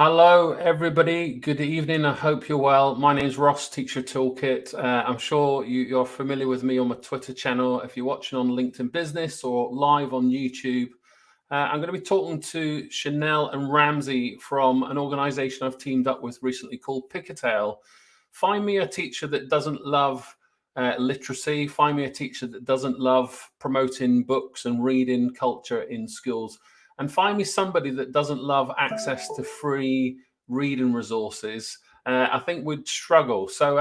Hello, everybody. Good evening. I hope you're well. My name is Ross, Teacher Toolkit. I'm sure you're familiar with me on my Twitter channel. If you're watching on LinkedIn Business or live on YouTube, I'm going to be talking to Chanel and Ramsey from an organization I've teamed up with recently called Pickatale. Find me a teacher that doesn't love literacy. Find me a teacher that doesn't love promoting books and reading culture in schools. And find me somebody that doesn't love access to free reading resources. I think we'd struggle. So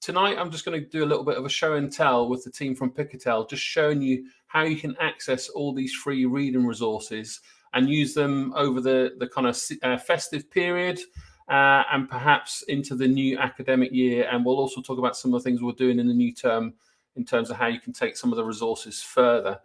tonight I'm just going to do a little bit of a show and tell with the team from Pickatale, just showing you how you can access all these free reading resources and use them over the kind of festive period and perhaps into the new academic year. And we'll also talk about some of the things we're doing in the new term in terms of how you can take some of the resources further.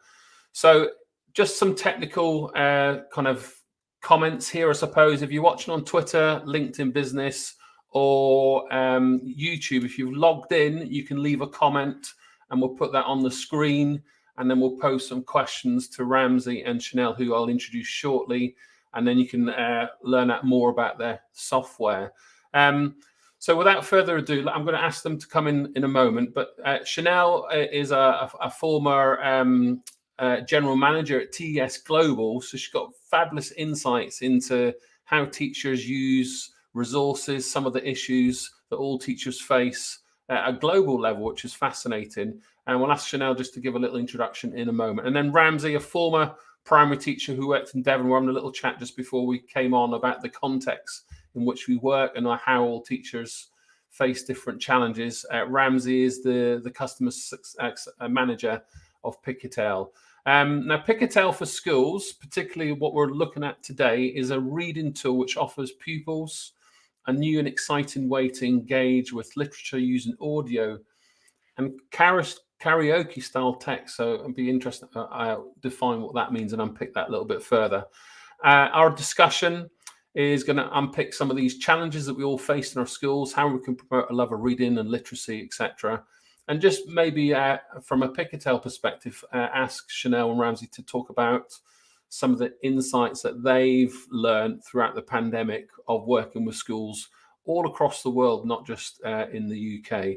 So just some technical kind of comments here, I suppose. If you're watching on Twitter, LinkedIn Business, or YouTube, if you've logged in, you can leave a comment and we'll put that on the screen. And then we'll post some questions to Ramsey and Chanel, who I'll introduce shortly. And then you can learn out more about their software. So without further ado, I'm going to ask them to come in a moment. But Chanel is a former general manager at TES Global. So she's got fabulous insights into how teachers use resources, some of the issues that all teachers face at a global level, which is fascinating. And we'll ask Chanel just to give a little introduction in a moment. And then Ramsey, a former primary teacher who worked in Devon. We're having a little chat just before we came on about the context in which we work and how all teachers face different challenges. Ramsey is the customer success manager of Pickatale. Now, Pickatale for Schools, particularly what we're looking at today, is a reading tool which offers pupils a new and exciting way to engage with literature using audio and karaoke-style text. So it'd be interesting to define what that means and unpick that a little bit further. Our discussion is going to unpick some of these challenges that we all face in our schools, how we can promote a love of reading and literacy, etc. And just maybe from a Pickatale perspective, ask Chanel and Ramsey to talk about some of the insights that they've learned throughout the pandemic of working with schools all across the world, not just in the UK.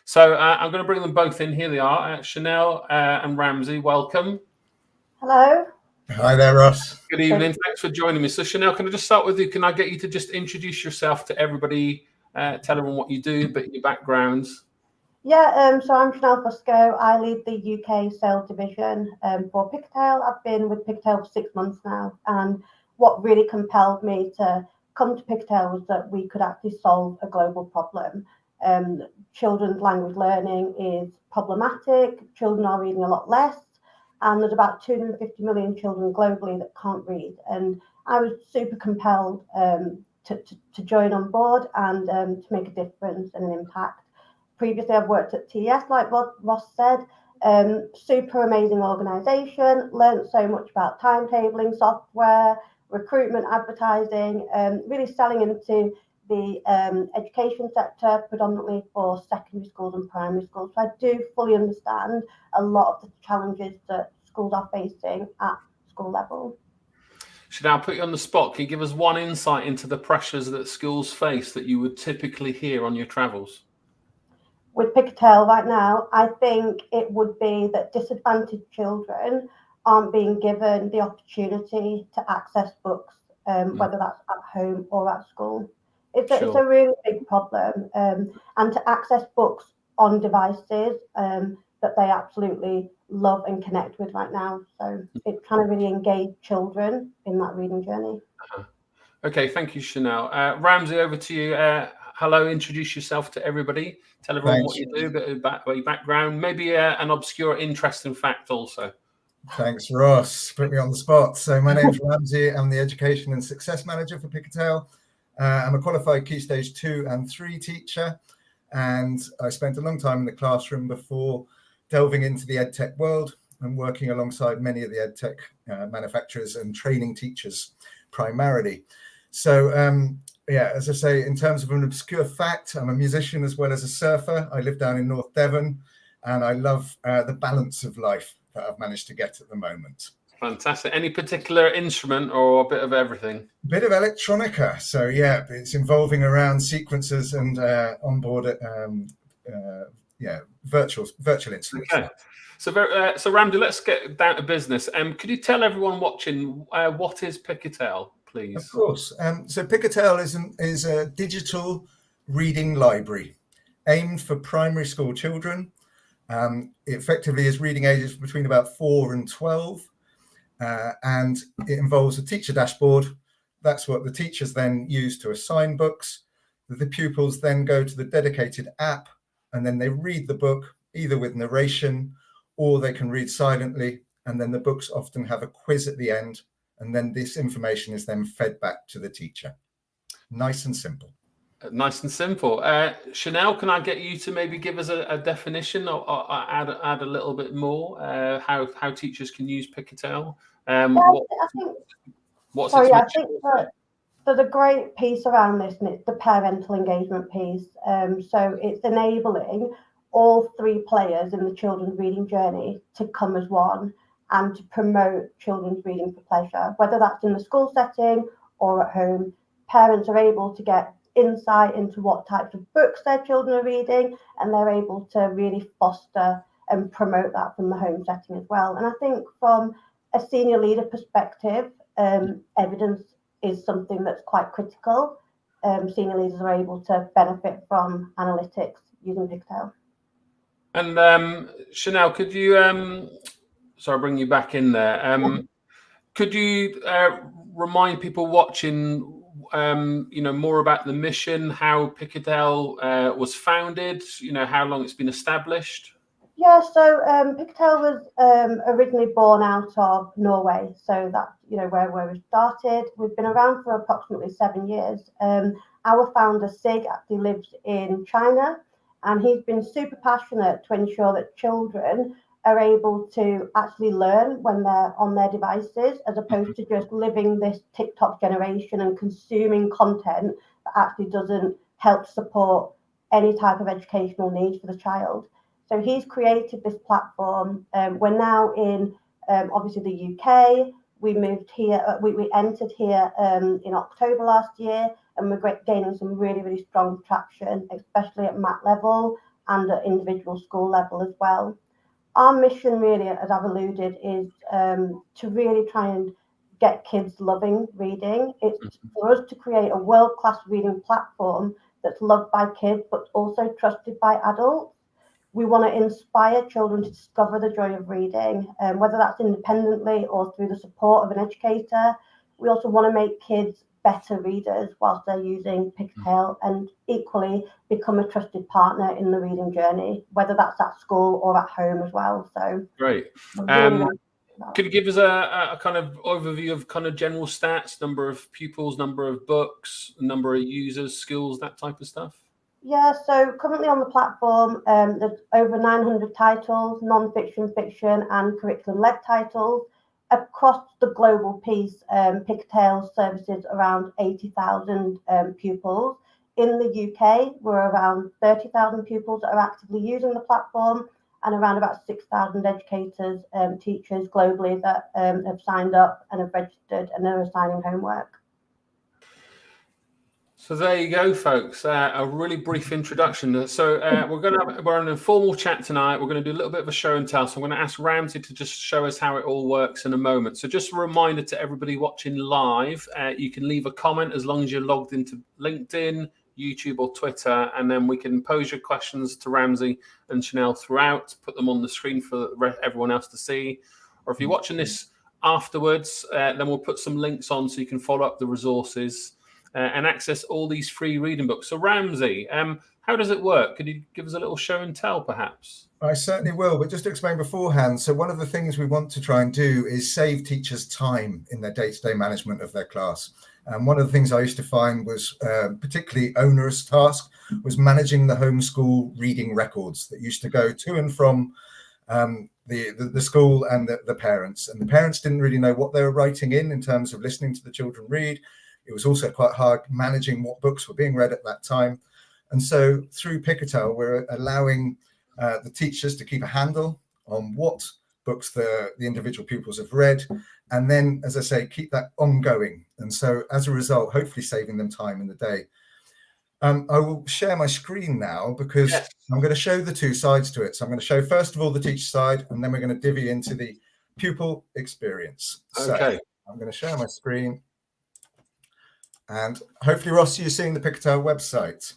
So I'm going to bring them both in. Here they are. Chanel and Ramsey, welcome. Hello. Hi there, Ross. Good evening. Thanks for joining me. So Chanel, can I just start with you? Can I get you to just introduce yourself to everybody, tell everyone what you do, but your backgrounds? Yeah, so I'm Chanel Fusco. I lead the UK sales division for Pickatale. I've been with Pickatale for 6 months now. And what really compelled me to come to Pickatale was that we could actually solve a global problem. Children's language learning is problematic. Children are reading a lot less. And there's about 250 million children globally that can't read. And I was super compelled to join on board and to make a difference and an impact. Previously, I've worked at TES, like Ross said. Super amazing organization, learned so much about timetabling, software, recruitment, advertising, really selling into the education sector, predominantly for secondary schools and primary schools. So I do fully understand a lot of the challenges that schools are facing at school level. Should I put you on the spot? Can you give us one insight into the pressures that schools face that you would typically hear on your travels? With Pickatale right now, I think it would be that disadvantaged children aren't being given the opportunity to access books, whether that's at home or at school. It's a really big problem, and to access books on devices that they absolutely love and connect with right now. So it's trying to really engage children in that reading journey. Okay, thank you, Chanel. Ramsey, over to you. Hello, introduce yourself to everybody. Tell everyone what you do, a bit about your background, maybe an obscure, interesting fact also. Thanks, Ross. Put me on the spot. So my name's Ramsey. I'm the Education and Success Manager for Pickatale. I'm a qualified Key Stage 2 and 3 teacher, and I spent a long time in the classroom before delving into the EdTech world and working alongside many of the EdTech manufacturers and training teachers primarily. So, as I say, in terms of an obscure fact, I'm a musician as well as a surfer. I live down in North Devon, and I love the balance of life that I've managed to get at the moment. Fantastic. Any particular instrument or a bit of everything? Bit of electronica. So yeah, it's involving around sequences and onboard virtual instruments. Okay. So, so Ramsey, let's get down to business. Could you tell everyone watching what is Pickatale, please? Of course. So Pickatale is a digital reading library aimed for primary school children. It effectively is reading ages between about 4 and 12, and it involves a teacher dashboard. That's what the teachers then use to assign books. The pupils then go to the dedicated app, and then they read the book either with narration or they can read silently. And then the books often have a quiz at the end. And then this information is then fed back to the teacher. Nice and simple. Nice and simple. Chanel, can I get you to maybe give us a definition or add a little bit more how teachers can use Pickatale? I think that there's a great piece around this, and it's the parental engagement piece. So it's enabling all 3 players in the children's reading journey to come as one and to promote children's reading for pleasure, whether that's in the school setting or at home. Parents are able to get insight into what types of books their children are reading, and they're able to really foster and promote that from the home setting as well. And I think from a senior leader perspective, evidence is something that's quite critical. Senior leaders are able to benefit from analytics using Pickatale. And Chanel, could you, sorry, I'll bring you back in there. Could you remind people watching, more about the mission, how Pickatale was founded, how long it's been established? Yeah, so Pickatale was originally born out of Norway, so that's where we started. We've been around for approximately 7 years. Our founder Sig actually lives in China, and he's been super passionate to ensure that children are able to actually learn when they're on their devices, as opposed to just living this TikTok generation and consuming content that actually doesn't help support any type of educational needs for the child. So he's created this platform. We're now in obviously the UK. We moved here. We entered here in October last year, and we're gaining some really, really strong traction, especially at MAT level and at individual school level as well. Our mission, really, as I've alluded, is to really try and get kids loving reading. It's for us to create a world-class reading platform that's loved by kids, but also trusted by adults. We want to inspire children to discover the joy of reading, whether that's independently or through the support of an educator. We also want to make kids better readers whilst they're using Pickatale, and equally become a trusted partner in the reading journey, whether that's at school or at home as well. So great. Could you give us a kind of overview of kind of general stats, number of pupils, number of books, number of users, skills, that type of stuff? Yeah, so currently on the platform, there's over 900 titles, non-fiction, fiction, and curriculum-led titles. Across the global piece, Pickatale services around 80,000 pupils. In the UK, we're around 30,000 pupils that are actively using the platform, and around about 6,000 educators, teachers globally that have signed up and have registered and are assigning homework. So there you go, folks. A really brief introduction. So we're on an informal chat tonight. We're going to do a little bit of a show and tell. So I'm going to ask Ramsey to just show us how it all works in a moment. So just a reminder to everybody watching live, you can leave a comment as long as you're logged into LinkedIn, YouTube, or Twitter, and then we can pose your questions to Ramsey and Chanel throughout. Put them on the screen for everyone else to see. Or if you're watching this afterwards, then we'll put some links on so you can follow up the resources. And access all these free reading books. So Ramsey, how does it work? Could you give us a little show and tell, perhaps? I certainly will, but just to explain beforehand, so one of the things we want to try and do is save teachers time in their day-to-day management of their class. And one of the things I used to find was particularly onerous task was managing the homeschool reading records that used to go to and from the school and the parents. And the parents didn't really know what they were writing in terms of listening to the children read. It was also quite hard managing what books were being read at that time. And so through Pickatale, we're allowing the teachers to keep a handle on what books the individual pupils have read, and then, as I say, keep that ongoing. And so as a result, hopefully saving them time in the day. I will share my screen now because I'm going to show the two sides to it. So I'm going to show, first of all, the teacher side, and then we're going to divvy into the pupil experience. Okay. So I'm going to share my screen. And hopefully, Ross, you're seeing the Pickatale website.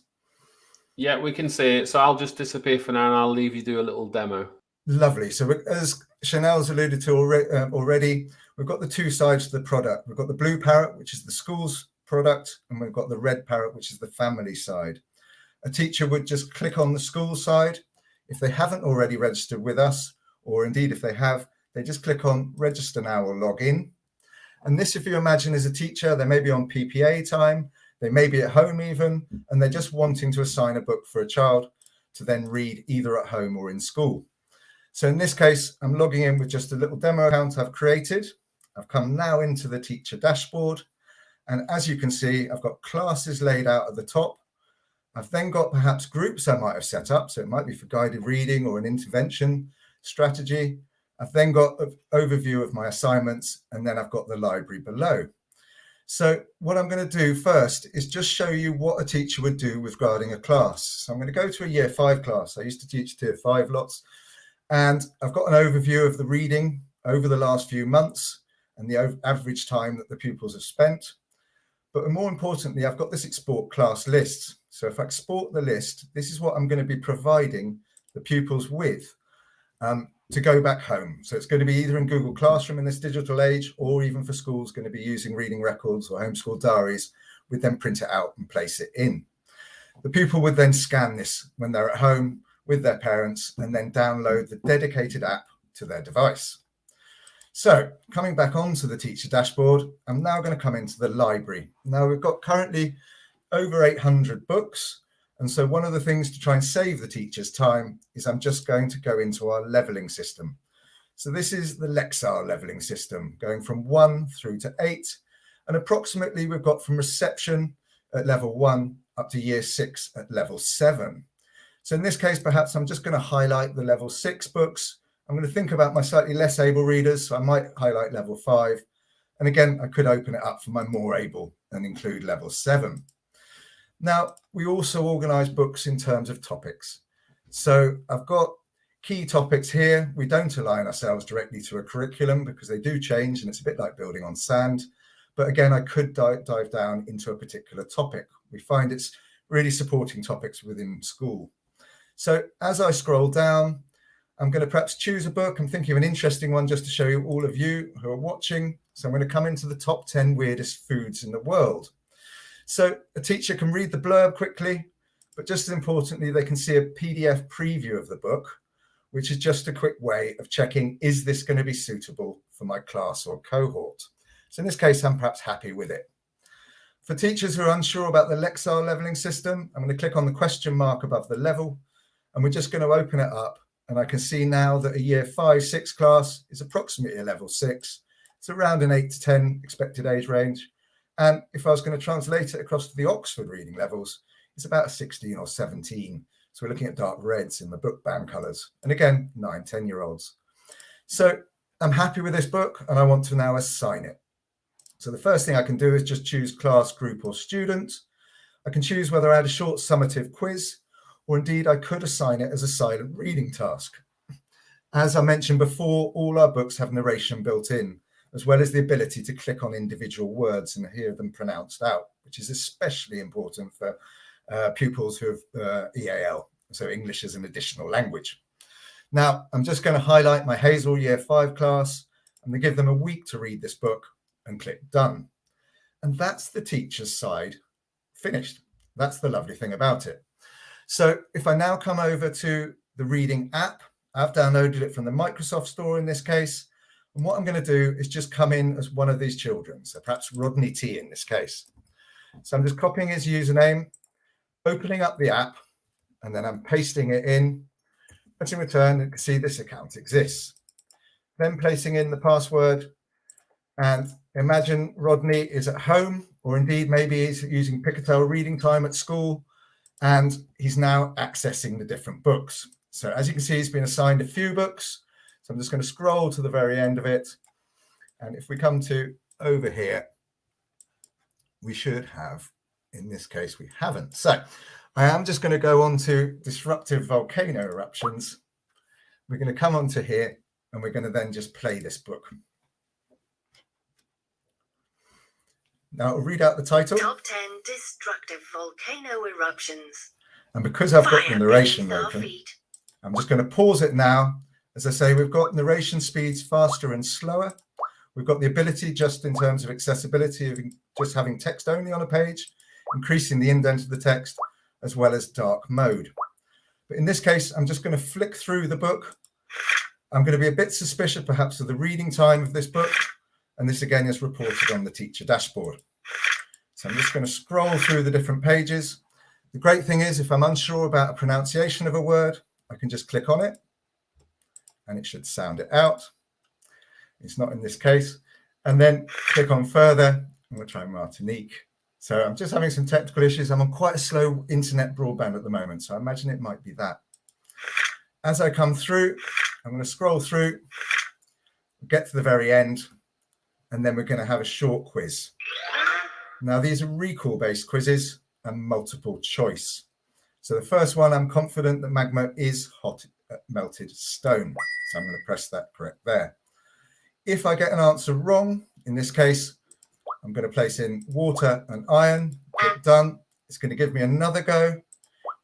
Yeah, we can see it. So I'll just disappear for now and I'll leave you do a little demo. Lovely. So as Chanel's alluded to already, we've got the two sides to the product. We've got the blue parrot, which is the school's product, and we've got the red parrot, which is the family side. A teacher would just click on the school side. If they haven't already registered with us, or indeed if they have, they just click on register now or log in. And this, if you imagine, is a teacher, they may be on PPA time, they may be at home even, and they're just wanting to assign a book for a child to then read either at home or in school. So in this case, I'm logging in with just a little demo account I've created. I've come now into the teacher dashboard. And as you can see, I've got classes laid out at the top. I've then got perhaps groups I might have set up. So it might be for guided reading or an intervention strategy. I've then got an overview of my assignments, and then I've got the library below. So what I'm going to do first is just show you what a teacher would do regarding a class. So I'm going to go to a year 5 class. I used to teach tier 5 lots, and I've got an overview of the reading over the last few months and the average time that the pupils have spent. But more importantly, I've got this export class list. So if I export the list, this is what I'm going to be providing the pupils with to go back home. So it's going to be either in Google Classroom in this digital age, or even for schools going to be using reading records or homeschool diaries, we'd then print it out and place it in. The pupil would then scan this when they're at home with their parents and then download the dedicated app to their device. So coming back onto the teacher dashboard, I'm now going to come into the library. Now we've got currently over 800 books. And so one of the things to try and save the teacher's time is I'm just going to go into our leveling system. So this is the Lexar leveling system, going from 1 through to 8. And approximately we've got from reception at level 1 up to year 6 at level 7. So in this case, perhaps I'm just going to highlight the level 6 books. I'm going to think about my slightly less able readers, so I might highlight level 5. And again, I could open it up for my more able and include level 7. Now, we also organize books in terms of topics. So I've got key topics here. We don't align ourselves directly to a curriculum because they do change, and it's a bit like building on sand. But again, I could dive down into a particular topic. We find it's really supporting topics within school. So as I scroll down, I'm going to perhaps choose a book. I'm thinking of an interesting one just to show you, all of you who are watching. So I'm going to come into the top 10 weirdest foods in the world. So a teacher can read the blurb quickly, but just as importantly, they can see a PDF preview of the book, which is just a quick way of checking, is this going to be suitable for my class or cohort? So in this case, I'm perhaps happy with it. For teachers who are unsure about the Lexar leveling system, I'm going to click on the question mark above the level, and we're just going to open it up. And I can see now that a year 5-6 class is approximately a level 6. It's around an 8 to 10 expected age range. And if I was going to translate it across to the Oxford reading levels, it's about 16 or 17. So we're looking at dark reds in the book band colours. And again, 9-10-year-olds. So I'm happy with this book and I want to now assign it. So the first thing I can do is just choose class, group or student. I can choose whether I add a short summative quiz, or indeed I could assign it as a silent reading task. As I mentioned before, all our books have narration built in, as well as the ability to click on individual words and hear them pronounced out, which is especially important for pupils who have EAL, so English as an additional language. Now, I'm just going to highlight my Hazel Year 5 class. I'm going to give them a week to read this book and click Done. And that's the teacher's side finished. That's the lovely thing about it. So if I now come over to the reading app, I've downloaded it from the Microsoft Store in this case. And what I'm going to do is just come in as one of these children. So perhaps Rodney T in this case. So I'm just copying his username, opening up the app, and then I'm pasting it in. Pressing return, and you can see this account exists. Then placing in the password, and imagine Rodney is at home, or indeed maybe he's using Pickatale reading time at school, and he's now accessing the different books. So as you can see, he's been assigned a few books. So So I'm just going to scroll to the very end of it. And if we come to over here, we should have, in this case, we haven't. So I am just going to go on to disruptive volcano eruptions. We're going to come onto here and we're going to then just play this book. Now I'll read out the title. Top 10 destructive volcano eruptions. And because I've got the narration open, I'm just going to pause it now. As I say, we've got narration speeds faster and slower. We've got the ability, just in terms of accessibility, of just having text only on a page, increasing the indent of the text, as well as dark mode. But in this case, I'm just going to flick through the book. I'm going to be a bit suspicious, perhaps, of the reading time of this book. And this, again, is reported on the teacher dashboard. So I'm just going to scroll through the different pages. The great thing is, if I'm unsure about a pronunciation of a word, I can just click on it and it should sound it out. It's not in this case. And then click on further, and we'll try Martinique. So I'm just having some technical issues. I'm on quite a slow internet broadband at the moment, so I imagine it might be that. As I come through, I'm going to scroll through, get to the very end, and then we're going to have a short quiz. Now, these are recall-based quizzes and multiple choice. So the first one, I'm confident that magma is hot melted stone. So I'm going to press that correct there. If I get an answer wrong, in this case, I'm going to place in water and iron, click done. It's going to give me another go.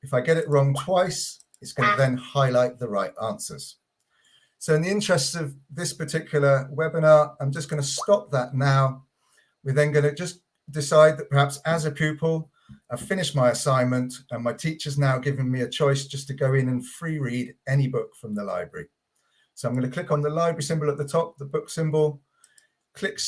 If I get it wrong twice, it's going to then highlight the right answers. So in the interest of this particular webinar, I'm just going to stop that now. We're then going to just decide that perhaps as a pupil, I've finished my assignment and my teacher's now given me a choice just to go in and free read any book from the library. So I'm going to click on the library symbol at the top, the book symbol, click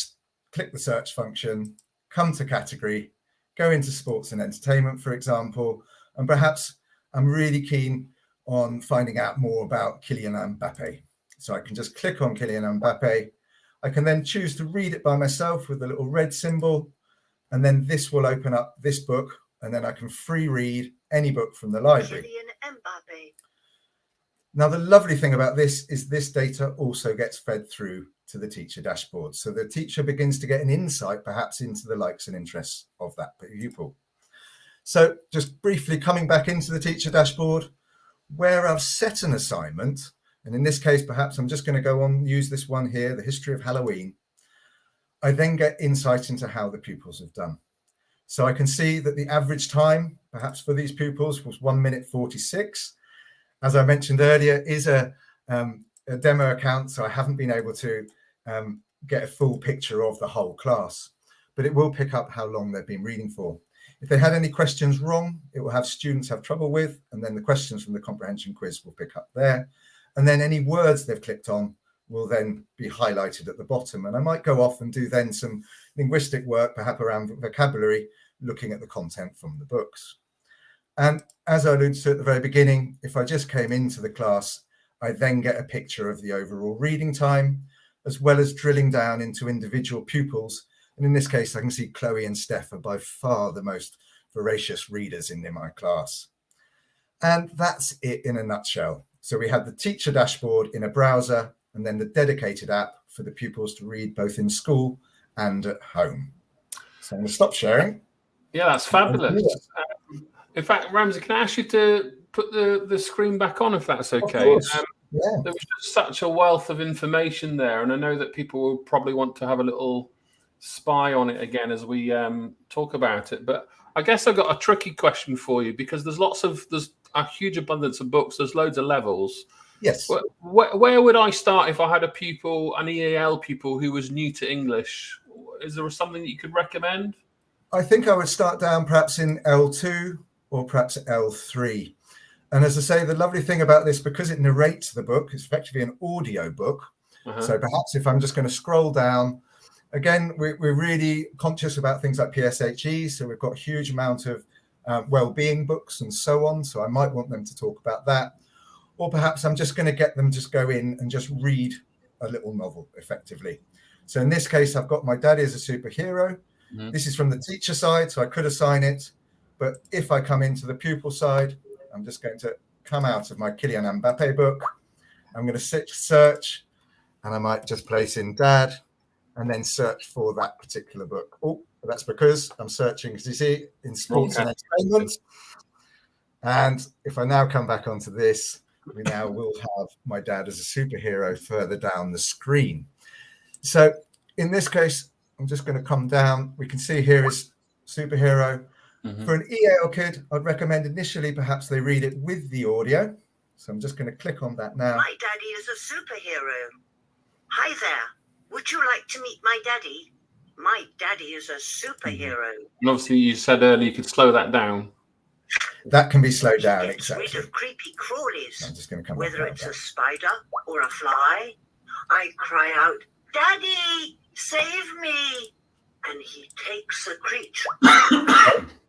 the search function, come to category, go into sports and entertainment, for example, and perhaps I'm really keen on finding out more about Kylian Mbappe. So I can just click on Kylian Mbappe. I can then choose to read it by myself with the little red symbol, and then this will open up this book, and then I can free read any book from the library. Kylian Mbappe. Now, the lovely thing about this is this data also gets fed through to the teacher dashboard. So the teacher begins to get an insight perhaps into the likes and interests of that pupil. So just briefly coming back into the teacher dashboard, where I've set an assignment, and in this case, perhaps I'm just going to go on, use this one here, the history of Halloween. I then get insight into how the pupils have done. So I can see that the average time, perhaps for these pupils, was 1 minute 46. As I mentioned earlier, is a demo account, so I haven't been able to get a full picture of the whole class, but it will pick up how long they've been reading for. If they had any questions wrong, it will have students have trouble with, and then the questions from the comprehension quiz will pick up there. And then any words they've clicked on will then be highlighted at the bottom. And I might go off and do then some linguistic work, perhaps around vocabulary, looking at the content from the books. And as I alluded to at the very beginning, if I just came into the class, I then get a picture of the overall reading time, as well as drilling down into individual pupils. And in this case, I can see Chloe and Steph are by far the most voracious readers in my class. And that's it in a nutshell. So we had the teacher dashboard in a browser, and then the dedicated app for the pupils to read both in school and at home. So I'm going to stop sharing. Yeah, that's fabulous. In fact, Ramsey, can I ask you to put the screen back on if that's okay? Yeah. There was just such a wealth of information there, and I know that people will probably want to have a little spy on it again as we talk about it. But I guess I've got a tricky question for you, because there's a huge abundance of books. There's loads of levels. Yes. Where would I start if I had a pupil, an EAL pupil who was new to English? Is there something that you could recommend? I think I would start down perhaps in L2 or perhaps L3. And as I say, the lovely thing about this, because it narrates the book, it's effectively an audio book. So perhaps if I'm just going to scroll down, again, we're really conscious about things like PSHE. So we've got a huge amount of well-being books and so on. So I might want them to talk about that. Or perhaps I'm just going to get them to just go in and just read a little novel effectively. So in this case, I've got My Daddy is a Superhero. This is from the teacher side, so I could assign it. But if I come into the pupil side, I'm just going to come out of my Kylian Mbappe book. I'm going to search. and I might just place in dad and then search for that particular book. Oh, that's because I'm searching, as you see, in sports and entertainment. And if I now come back onto this, we now will have my dad as a superhero further down the screen. So in this case, I'm just going to come down. We can see here is superhero. For an EAL kid, I'd recommend initially perhaps they read it with the audio. So I'm just going to click on that now. My daddy is a superhero. Hi there. Would you like to meet my daddy? My daddy is a superhero. And obviously, you said earlier you could slow that down. That can be slowed down, He gets exactly. rid of creepy crawlies. I'm just going to come Whether back it's out a spider or a fly, I cry out, "Daddy, save me!" And he takes a creature.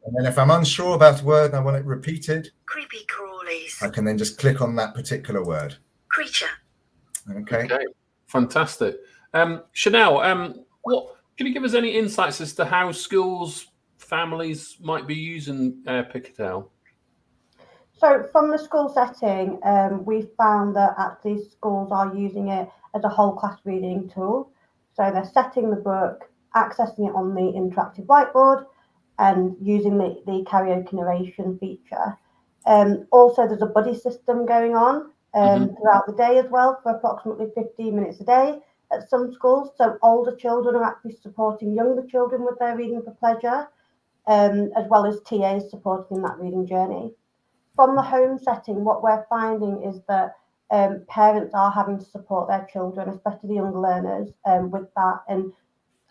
And then if I'm unsure about a word and I want it repeated, Creepy crawlies. I can then just click on that particular word. Creature. Okay. Fantastic. Chanel, what can you give us any insights as to how schools, families might be using Pickatale? So from the school setting, we found that actually schools are using it as a whole class reading tool. So they're setting the book, accessing it on the interactive whiteboard, and using the karaoke narration feature. Also, there's a buddy system going on throughout the day as well for approximately 15 minutes a day at some schools. So older children are actually supporting younger children with their reading for pleasure, as well as TAs supporting that reading journey. From the home setting, what we're finding is that parents are having to support their children, especially the younger learners, with that. And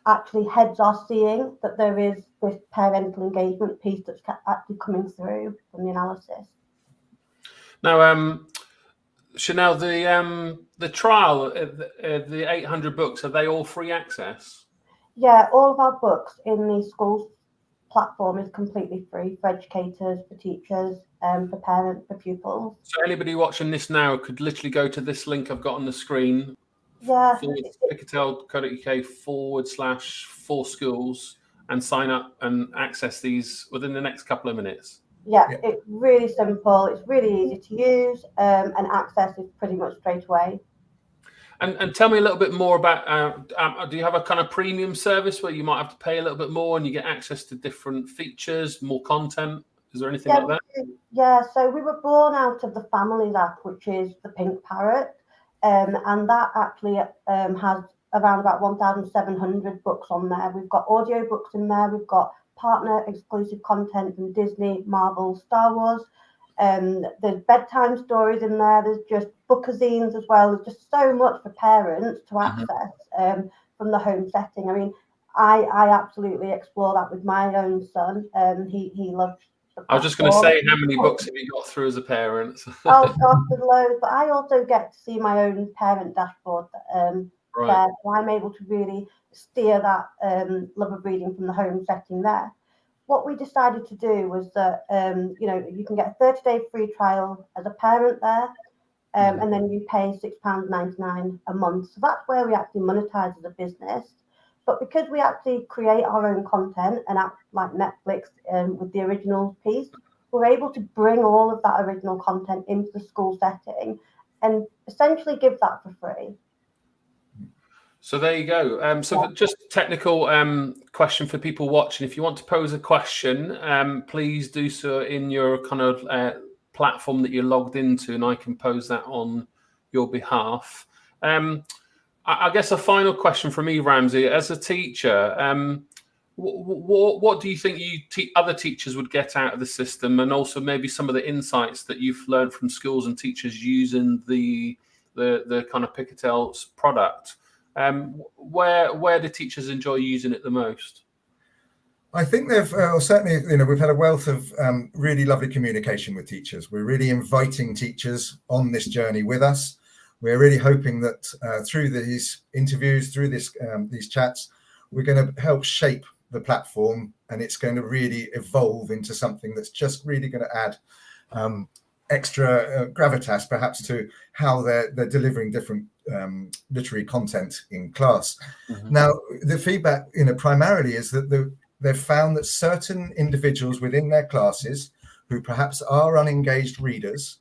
actually heads are seeing that there is this parental engagement piece that's actually coming through from the analysis. Now, Chanel, the trial, the 800 books, are they all free access? Yeah, all of our books in the schools platform is completely free for educators, for teachers, for parents, for pupils. So anybody watching this now could literally go to this link I've got on the screen. Yeah. Pickatale.co.uk/4schools and sign up and access these within the next couple of minutes. Yeah, it's really simple. It's really easy to use, and access is pretty much straight away. And tell me a little bit more about, do you have a kind of premium service where you might have to pay a little bit more and you get access to different features, more content? Is there anything like that? Yeah, so we were born out of the Families app, which is the Pink Parrot, and that actually has around about 1,700 books on there. We've got audio books in there. We've got partner exclusive content from Disney, Marvel, Star Wars. There's bedtime stories in there. There's just bookazines as well. There's just so much for parents to access from the home setting. I mean, I absolutely explore that with my own son. He loves. I was just going to say, how many books have you got through as a parent? Oh gosh, there's loads. But I also get to see my own parent dashboard there, so I'm able to really steer that love of reading from the home setting there. What we decided to do was that you can get a 30-day free trial as a parent there, and then you pay £6.99 a month. So that's where we actually monetize as a business. But because we actually create our own content and act like Netflix with the original piece, we're able to bring all of that original content into the school setting and essentially give that for free. So there you go. Just a technical question for people watching. If you want to pose a question, please do so in your kind of platform that you're logged into, and I can pose that on your behalf. I guess a final question from me, Ramsey. As a teacher, what do you think other teachers would get out of the system, and also maybe some of the insights that you've learned from schools and teachers using the kind of Pickatale's product? Where do teachers enjoy using it the most? I think they've certainly, we've had a wealth of really lovely communication with teachers. We're really inviting teachers on this journey with us. We're really hoping that through these interviews, through these chats, we're going to help shape the platform, and it's going to really evolve into something that's just really going to add extra gravitas, perhaps, to how they're delivering different literary content in class. Now, the feedback, primarily is that they've found that certain individuals within their classes who perhaps are unengaged readers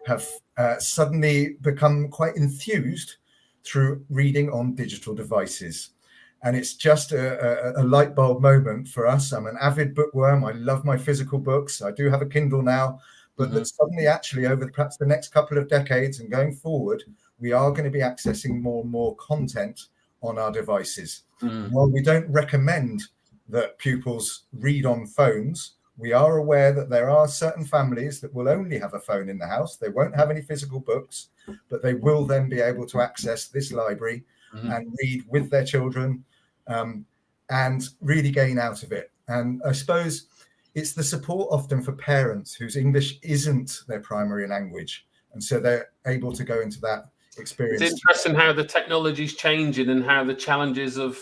have suddenly become quite enthused through reading on digital devices. And it's just a light bulb moment for us. I'm an avid bookworm. I love my physical books. I do have a Kindle now, but that suddenly actually over perhaps the next couple of decades and going forward, we are going to be accessing more and more content on our devices. And while we don't recommend that pupils read on phones, we are aware that there are certain families that will only have a phone in the house. They won't have any physical books, but they will then be able to access this library and read with their children and really gain out of it. And I suppose it's the support often for parents whose English isn't their primary language. And so they're able to go into that experience. It's interesting how the technology is changing and how the challenges of,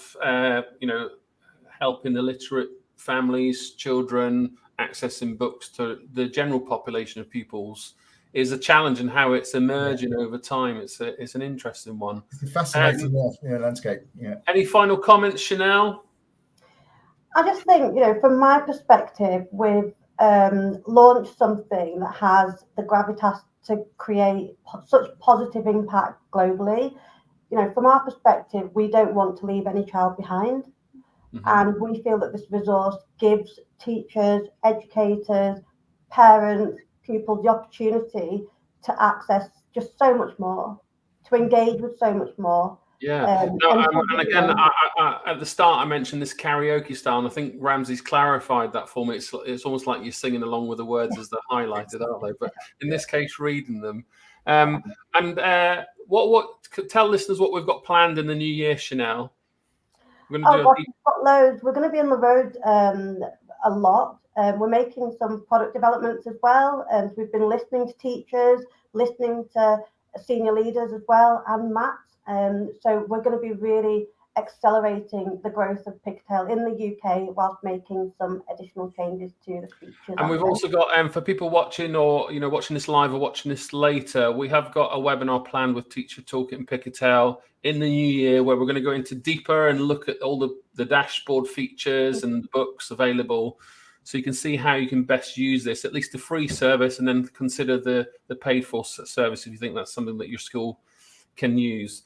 helping illiterate families, children, accessing books to the general population of pupils is a challenge, and how it's emerging over time. It's an interesting one. It's a fascinating landscape. Yeah. Any final comments, Chanel? I just think, from my perspective, we've launched something that has the gravitas to create such positive impact globally. From our perspective, we don't want to leave any child behind. And we feel that this resource gives teachers, educators, parents, pupils the opportunity to access just so much more, to engage with so much more. And again, at the start, I mentioned this karaoke style, and I think Ramsey's clarified that for me. It's almost like you're singing along with the words as they're highlighted, aren't they? But in this case, reading them. What tell listeners what we've got planned in the new year, Chanel? We've got loads. We're going to be on the road a lot. We're making some product developments as well. And we've been listening to teachers, listening to senior leaders as well, and Matt. So we're going to be really accelerating the growth of Pickatale in the UK whilst making some additional changes to the features. And we've also got, for people watching or watching this live or watching this later, we have got a webinar planned with Teacher Toolkit and Pickatale in the new year, where we're going to go into deeper and look at all the dashboard features and books available, so you can see how you can best use this, at least the free service, and then consider the paid for service if you think that's something that your school can use.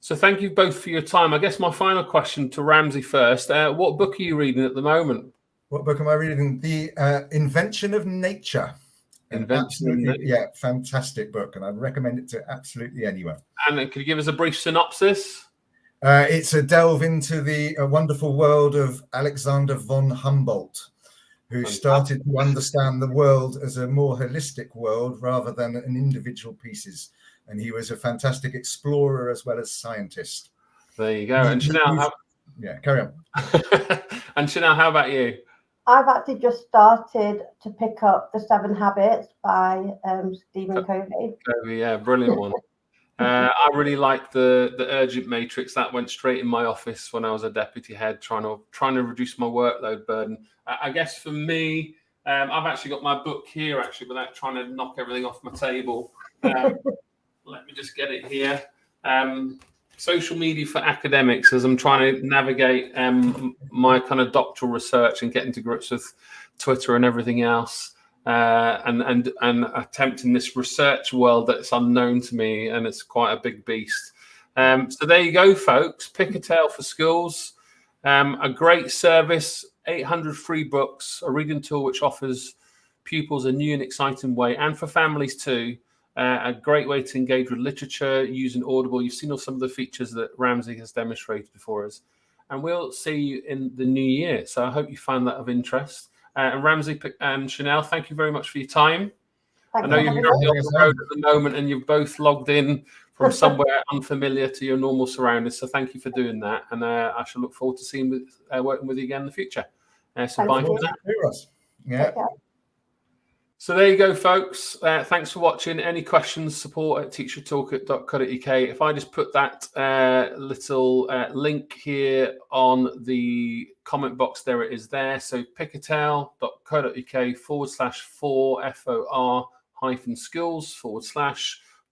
So thank you both for your time. I guess my final question to Ramsey first. What book are you reading at the moment? What book am I reading? The Invention of Nature. Fantastic book, and I'd recommend it to absolutely anyone. And could you give us a brief synopsis? It's a delve into the wonderful world of Alexander von Humboldt, who started to understand the world as a more holistic world rather than in individual pieces. And he was a fantastic explorer as well as scientist. There you go. And Chanel, carry on. And Chanel, how about you? I've actually just started to pick up The 7 Habits by Stephen Covey. Yeah, brilliant one. I really like the Urgent Matrix. That went straight in my office when I was a deputy head, trying to reduce my workload burden. I guess for me, I've actually got my book here, without trying to knock everything off my table. Let me just get it here. Social Media for Academics, as I'm trying to navigate my kind of doctoral research and getting to grips with Twitter and everything else, and attempting this research world that's unknown to me, and it's quite a big beast. So there you go, folks. Pickatale for Schools, a great service, 800 free books, a reading tool which offers pupils a new and exciting way, and for families too. A great way to engage with literature using Audible. You've seen all some of the features that Ramsey has demonstrated before us. And we'll see you in the new year. So I hope you find that of interest. And Ramsey and Chanel, thank you very much for your time. I know you're currently on the road at the moment and you've both logged in from somewhere unfamiliar to your normal surroundings. So thank you for doing that. And I shall look forward to working with you again in the future. So bye for now. Yeah. So there you go, folks. Thanks for watching. Any questions, support at teachertoolkit.co.uk. If I just put that little link here on the comment box, there it is there. So pickatale.co.uk/for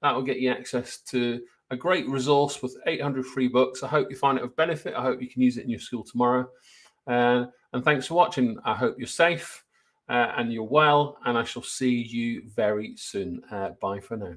that will get you access to a great resource with 800 free books. I hope you find it of benefit. I hope you can use it in your school tomorrow. And thanks for watching. I hope you're safe. And you're well, and I shall see you very soon. Bye for now.